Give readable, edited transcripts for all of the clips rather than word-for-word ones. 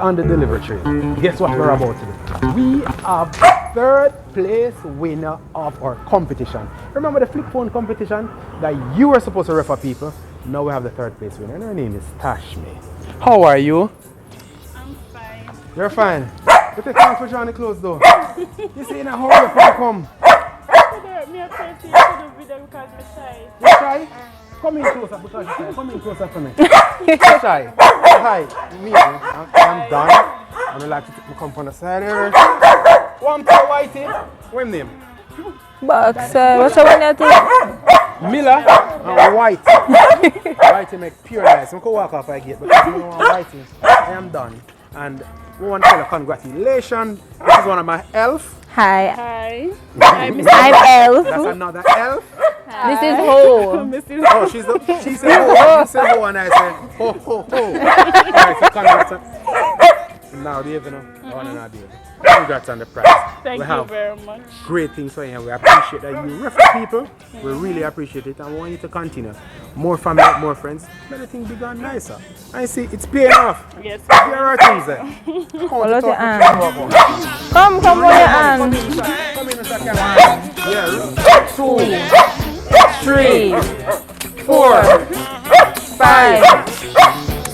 on the delivery train. Guess what we're about to do? We have third place winner of our competition. Remember the flip phone competition that you were supposed to refer people? Now we have the third place winner, and her name is Tashmi. How are you? I'm fine. You're fine. You take time for drawing the clothes though. You see in a hurry before you come. Me a try to see the video because I'm shy. You shy? Come in closer because you're shy. Come in closer to me. You're shy. Hi, me. I'm done. I would like to come from the side here. One poor whitey. What's name? Box, what's the one that is? Miller and White. Whitey make pure nice. I can walk off I get, but if you don't want Whitey, I am done. And we want to tell you congratulations. This is one of my elf. Hi, Hi. I'm Elf. That's another elf. This is Ho. Oh, she said ho. You said ho and I said ho ho ho. Alright, so congrats. Now, Dave, you know, I want to know, Dave. Congrats on the prize. Thank you very much. Great things for you. We appreciate that you refer people. We really appreciate it and we want you to continue. More family, more friends, many things bigger and nicer. I see it's paying off. Yes. There are things there. Hold out your hand. Come, hold your hand. Come in, Mr. Cameron. Yeah. 2, 3, 4, 5,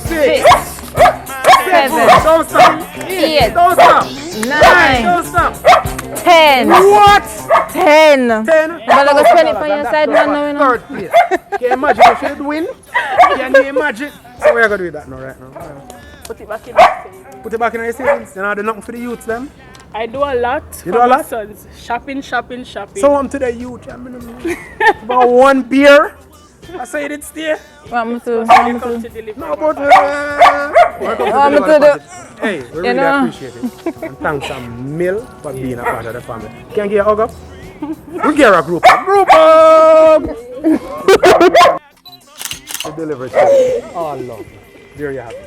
6, 7, Don't stop. 8, Don't stop. 9, Don't stop. 10. What? 10. 10. But I'm going to spend it for your side one now, you know. Third place. Can you imagine if you'd win? Can you imagine? So we're going to do that now, right now. Put it back in my savings. Put it back in your savings. You know, do nothing for the youths, them. I do a lot. You for do a my lot? Sons. Shopping. So I'm to the youth. I mean, about one beer. I say it stay. What me to? When it comes to delivery. No, but What me to do? hey, we really appreciate it. And thanks a mil for being a part of the family. Can you get a hug up? We get a group up. Group up! The delivery team. All love. There you have it.